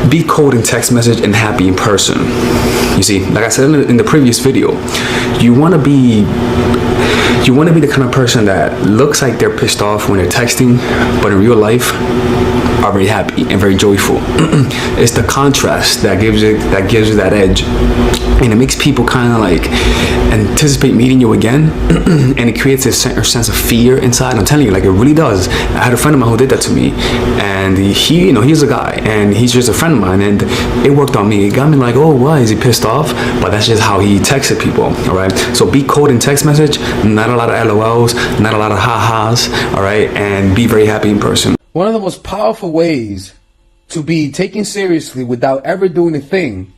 Be cold in text message and happy in person. You see, like I said in the previous video, you want to be the kind of person that looks like they're pissed off when they're texting, but in real life are very happy and very joyful. It's the contrast that gives you that edge, and it makes people kind of like anticipate meeting you again, and it creates a sense of fear inside. I'm telling you, like, it really does. I had a friend of mine who did that to me, and he's a guy, and he's just a friend of mine, and it worked on me. It got me like, oh, why is he pissed off? But that's just how he texted people. All right, so be cold in text message, not a lot of LOLs, not a lot of ha-has. All right, and be very happy in person. One of the most powerful ways to be taken seriously without ever doing a thing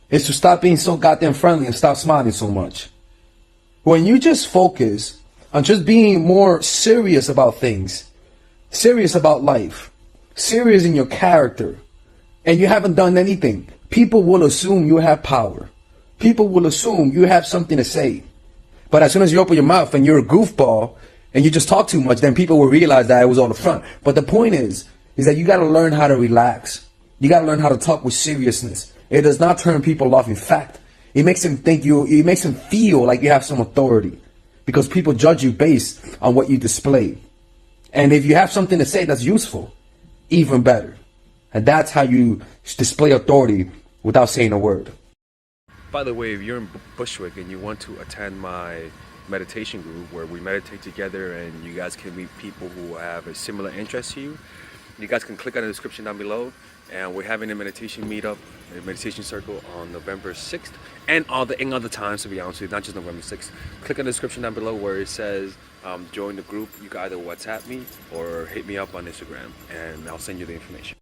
is to stop being so goddamn friendly and stop smiling so much. When you just focus on just being more serious about things, serious about life, serious in your character, and you haven't done anything, people will assume you have power. People will assume you have something to say. But as soon as you open your mouth and you're a goofball and you just talk too much, then people will realize that it was all the front. But the point is that you got to learn how to relax. You got to learn how to talk with seriousness. It does not turn people off. In fact, it makes them feel like you have some authority, because people judge you based on what you display. And if you have something to say that's useful, even better. And that's how you display authority without saying a word. By the way, if you're in Bushwick and you want to attend my meditation group where we meditate together and you guys can meet people who have a similar interest to you, you guys can click on the description down below. And we're having a meditation meetup, a meditation circle on November 6th and in other times, to be honest with you, not just November 6th. Click on the description down below where it says join the group. You can either WhatsApp me or hit me up on Instagram and I'll send you the information.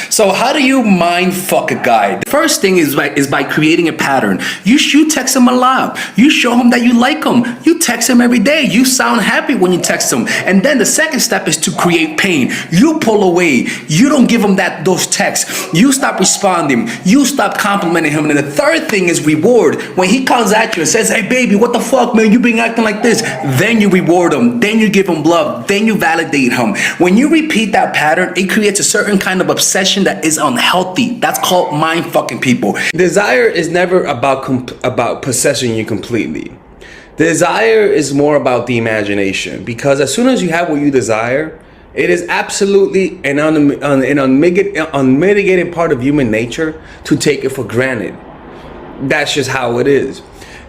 So how do you mind fuck a guy? The first thing is by creating a pattern. You text him a lot. You show him that you like him. You text him every day. You sound happy when you text him. And then the second step is to create pain. You pull away. You don't give him those texts. You stop responding. You stop complimenting him. And the third thing is reward. When he comes at you and says, hey baby, what the fuck, man? You been acting like this. Then you reward him. Then you give him love. Then you validate him. When you repeat that pattern, it creates a certain kind of obsession that is unhealthy. That's called mind fucking people. Desire is never about possessing you completely. Desire is more about the imagination, because as soon as you have what you desire, it is absolutely an unmitigated part of human nature to take it for granted. That's just how it is.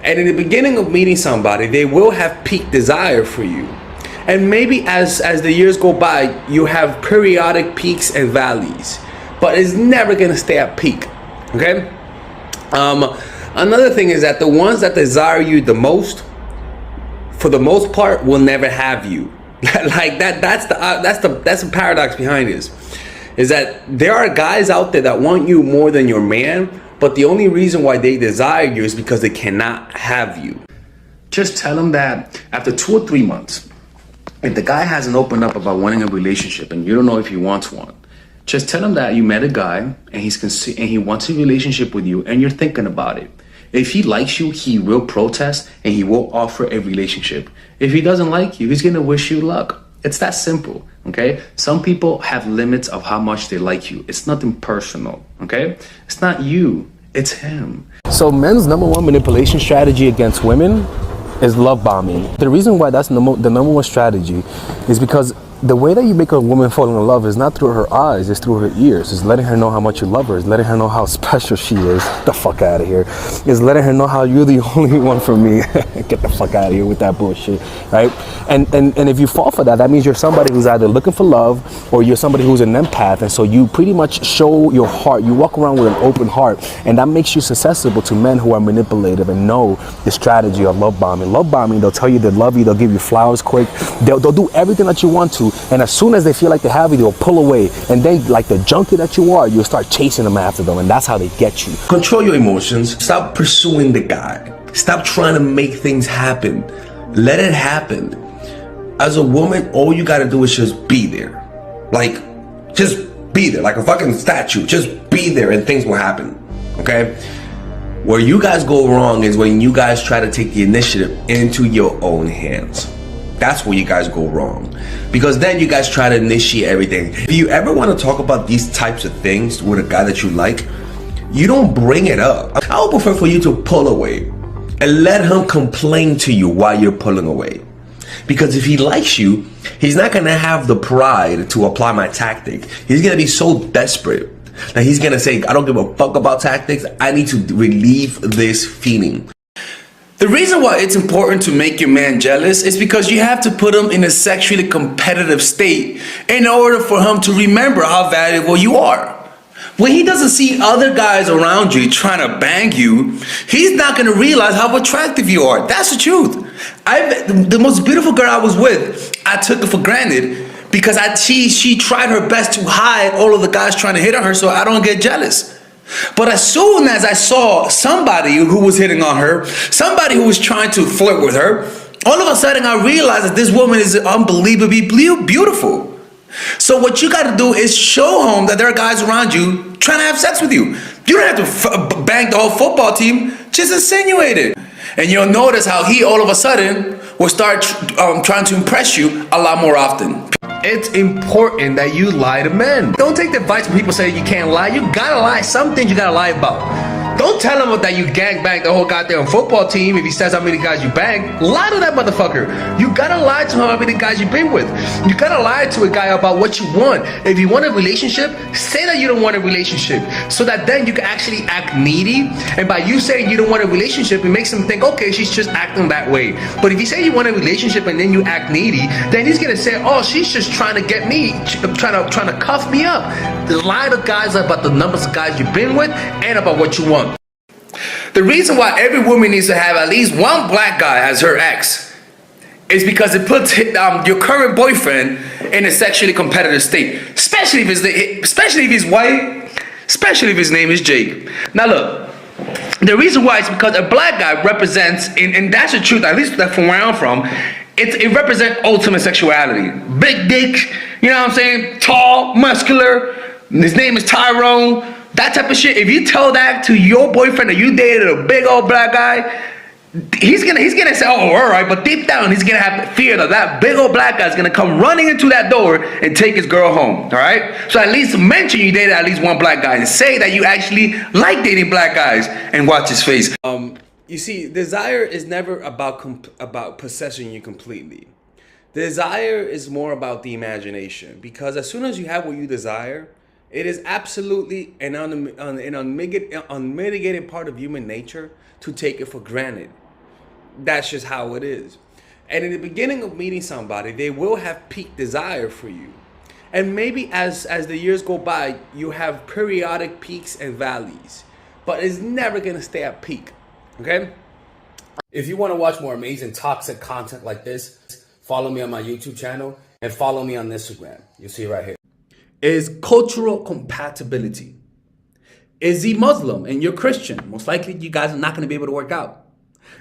And in the beginning of meeting somebody, they will have peak desire for you. And maybe as the years go by, you have periodic peaks and valleys. But it's never gonna stay at peak, okay? Another thing is that the ones that desire you the most, for the most part, will never have you. Like that's the paradox behind this, is that there are guys out there that want you more than your man, but the only reason why they desire you is because they cannot have you. Just tell them that after 2 or 3 months, if the guy hasn't opened up about wanting a relationship and you don't know if he wants one, just tell him that you met a guy and he wants a relationship with you and you're thinking about it. If he likes you, he will protest and he will offer a relationship. If he doesn't like you, he's gonna wish you luck. It's that simple, okay? Some people have limits of how much they like you. It's nothing personal, okay? It's not you, it's him. So men's number one manipulation strategy against women is love bombing. The reason why that's the number one strategy is because the way that you make a woman fall in love is not through her eyes, it's through her ears. It's letting her know how much you love her. It's letting her know how special she is. Get the fuck out of here. It's letting her know how you're the only one for me. Get the fuck out of here with that bullshit, right? And if you fall for that, that means you're somebody who's either looking for love or you're somebody who's an empath. And so you pretty much show your heart. You walk around with an open heart, and that makes you susceptible to men who are manipulative and know the strategy of love bombing. Love bombing, they'll tell you they love you, they'll give you flowers quick, they'll do everything that you want to. And as soon as they feel like they have you, they'll pull away. And then, like the junkie that you are, you'll start chasing them after them. And that's how they get you. Control your emotions. Stop pursuing the guy. Stop trying to make things happen. Let it happen. As a woman, all you gotta do is just be there. Like, just be there. Like a fucking statue. Just be there and things will happen. Okay? Where you guys go wrong is when you guys try to take the initiative into your own hands. That's where you guys go wrong. Because then you guys try to initiate everything. If you ever want to talk about these types of things with a guy that you like, you don't bring it up. I would prefer for you to pull away and let him complain to you while you're pulling away. Because if he likes you, he's not gonna have the pride to apply my tactic. He's gonna be so desperate that he's gonna say, I don't give a fuck about tactics. I need to relieve this feeling. The reason why it's important to make your man jealous is because you have to put him in a sexually competitive state in order for him to remember how valuable you are. When he doesn't see other guys around you trying to bang you, he's not going to realize how attractive you are. That's the truth. The most beautiful girl I was with, I took it for granted because she tried her best to hide all of the guys trying to hit on her so I don't get jealous. But as soon as I saw somebody who was hitting on her, somebody who was trying to flirt with her, all of a sudden I realized that this woman is unbelievably beautiful. So what you got to do is show him that there are guys around you trying to have sex with you. You don't have to bang the whole football team, just insinuate it. And you'll notice how he all of a sudden will start trying to impress you a lot more often. It's important that you lie to men. Don't take the advice when people say you can't lie. You gotta lie. Some things you gotta lie about. Don't tell him that you gangbanged the whole goddamn football team if he says how many guys you banged. Lie to that motherfucker. You gotta lie to him how many guys you've been with. You gotta lie to a guy about what you want. If you want a relationship, say that you don't want a relationship, so that then you can actually act needy. And by you saying you don't want a relationship, it makes him think, okay, she's just acting that way. But if you say you want a relationship and then you act needy, then he's gonna say, oh, she's just trying to get me, trying to cuff me up. Lie to guys about the numbers of guys you've been with and about what you want. The reason why every woman needs to have at least one black guy as her ex is because it puts your current boyfriend in a sexually competitive state, especially if he's white, especially if his name is Jake. Now look, the reason why is because a black guy represents, and that's the truth, at least from where I'm from, it represents ultimate sexuality. Big dick, you know what I'm saying? Tall, muscular, his name is Tyrone. That type of shit. If you tell that to your boyfriend that you dated a big old black guy, he's gonna say, oh, all right, but deep down he's gonna have fear that big old black guy is gonna come running into that door and take his girl home. All right. So at least mention you dated at least one black guy and say that you actually like dating black guys and watch his face. You see, desire is never about possessing you completely. Desire is more about the imagination, because as soon as you have what you desire, it is absolutely an unmitigated part of human nature to take it for granted. That's just how it is. And in the beginning of meeting somebody, they will have peak desire for you. And maybe as the years go by, you have periodic peaks and valleys. But it's never going to stay at peak. Okay? If you want to watch more amazing toxic content like this, follow me on my YouTube channel and follow me on Instagram. You'll see it right here. Is cultural compatibility. Is he Muslim and you're Christian? Most likely you guys are not going to be able to work out.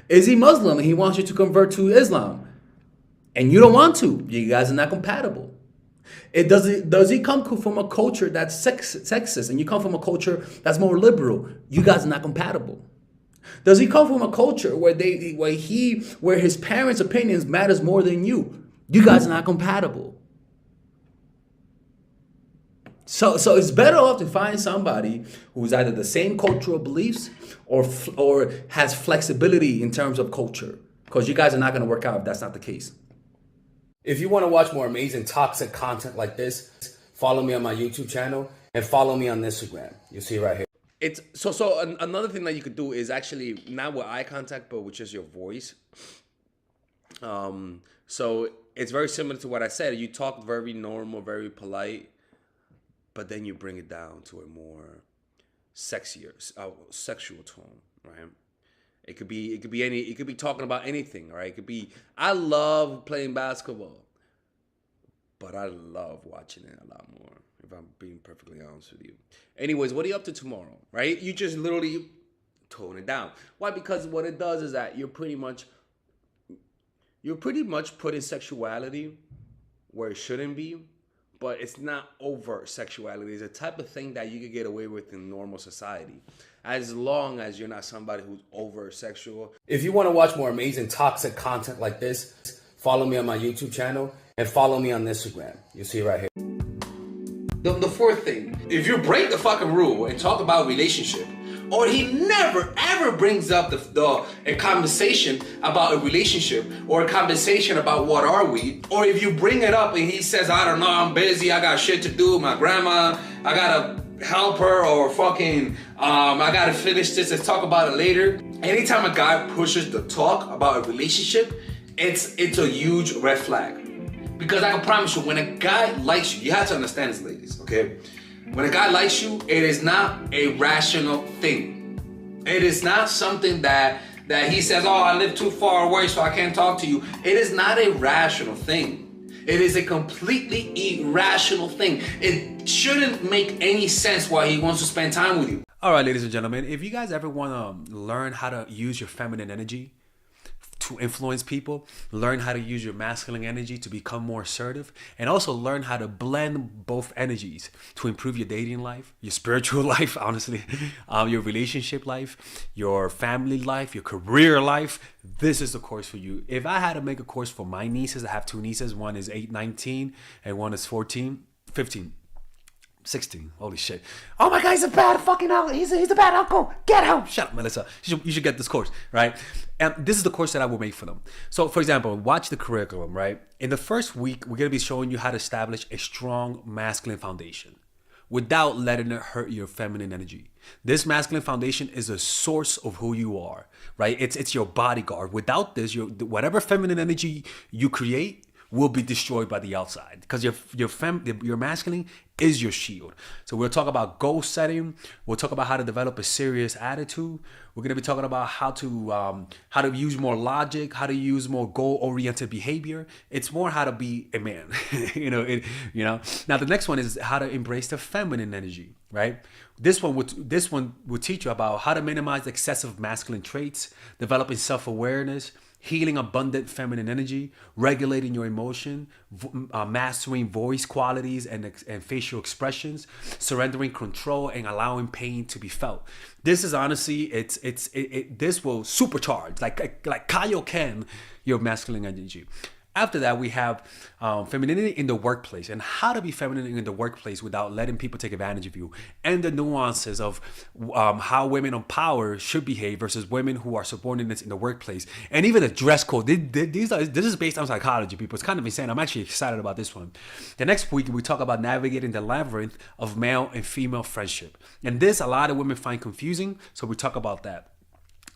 Is he Muslim and he wants you to convert to Islam and you don't want to? You guys are not compatible. Does he come from a culture that's sexist and you come from a culture that's more liberal? You guys are not compatible. Does he come from a culture where his parents' opinions matters more than you? You guys are not compatible. So it's better off to find somebody who's either the same cultural beliefs or has flexibility in terms of culture, because you guys are not going to work out if that's not the case. If you want to watch more amazing toxic content like this, follow me on my YouTube channel and follow me on Instagram. You'll see it right here. It's so another thing that you could do is actually not with eye contact, but with just your voice. So it's very similar to what I said. You talk very normal, very polite, but then you bring it down to a more sexier, sexual tone, right? It could be talking about anything, right? It could be, I love playing basketball, but I love watching it a lot more, if I'm being perfectly honest with you. Anyways, what are you up to tomorrow, right? You just literally tone it down. Why? Because what it does is that you're pretty much putting sexuality where it shouldn't be, but it's not overt sexuality. It's a type of thing that you could get away with in normal society, as long as you're not somebody who's over sexual. If you want to watch more amazing toxic content like this, follow me on my YouTube channel, and follow me on Instagram. You'll see it right here. The fourth thing, if you break the fucking rule and talk about relationship, or he never ever brings up a conversation about a relationship or a conversation about what are we, or if you bring it up and he says, I don't know, I'm busy, I got shit to do, my grandma, I gotta help her, or fucking I gotta finish this and talk about it later. Anytime a guy pushes the talk about a relationship, it's a huge red flag. Because I can promise you, when a guy likes you, you have to understand this, ladies, okay? When a guy likes you, it is not a rational thing. It is not something that he says, oh, I live too far away so I can't talk to you. It is not a rational thing. It is a completely irrational thing. It shouldn't make any sense why he wants to spend time with you. All right, ladies and gentlemen, if you guys ever want to learn how to use your feminine energy to influence people, learn how to use your masculine energy to become more assertive, and also learn how to blend both energies to improve your dating life, your spiritual life, honestly, your relationship life, your family life, your career life, this is the course for you. If I had to make a course for my nieces, I have two nieces, one is 19 and one is 15. 16. Holy shit. Oh my God, he's a bad fucking uncle. He's a bad uncle. Get him. Shut up, Melissa. You should get this course, right? And this is the course that I will make for them. So, for example, watch the curriculum, right? In the first week, we're going to be showing you how to establish a strong masculine foundation without letting it hurt your feminine energy. This masculine foundation is a source of who you are, right? It's your bodyguard. Without this, whatever feminine energy you create will be destroyed by the outside, because your masculine is your shield. So we'll talk about goal setting. We'll talk about how to develop a serious attitude. We're going to be talking about how to use more logic, how to use more goal-oriented behavior. It's more how to be a man. Now the next one is how to embrace the feminine energy, right? This one will teach you about how to minimize excessive masculine traits, developing self-awareness, healing abundant feminine energy, regulating your emotion, mastering voice qualities and facial expressions, surrendering control and allowing pain to be felt. This is honestly, this will supercharge, like Kaioken, your masculine energy. After that, we have femininity in the workplace, and how to be feminine in the workplace without letting people take advantage of you, and the nuances of how women on power should behave versus women who are subordinates in the workplace, and even the dress code. This is based on psychology, people. It's kind of insane. I'm actually excited about this one. The next week, we talk about navigating the labyrinth of male and female friendship, and this a lot of women find confusing, so we talk about that.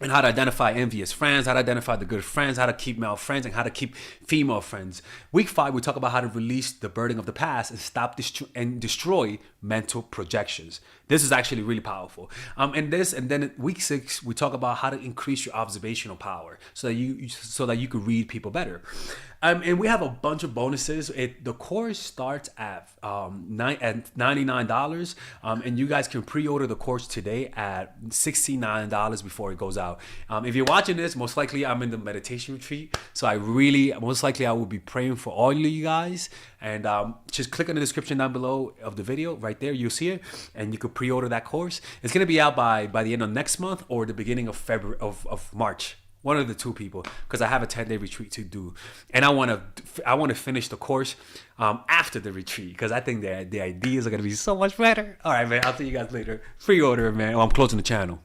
And how to identify envious friends, how to identify the good friends, how to keep male friends, and how to keep female friends. Week 5, we talk about how to release the burden of the past and stop and destroy mental projections. This is actually really powerful. And then week 6, we talk about how to increase your observational power so that you could read people better. And we have a bunch of bonuses. The course starts at $99, and you guys can pre-order the course today at $69 before it goes out. If you're watching this, most likely I'm in the meditation retreat, so I will be praying for all of you guys. And just click on the description down below of the video, right there, you'll see it, and you could pre-order that course. It's gonna be out by the end of next month or the beginning of February of March. One of the two, people, because I have a 10-day retreat to do, and I want to finish the course after the retreat, because I think the ideas are gonna be so much better. All right, man. I'll see you guys later. Pre-order, man. I'm closing the channel.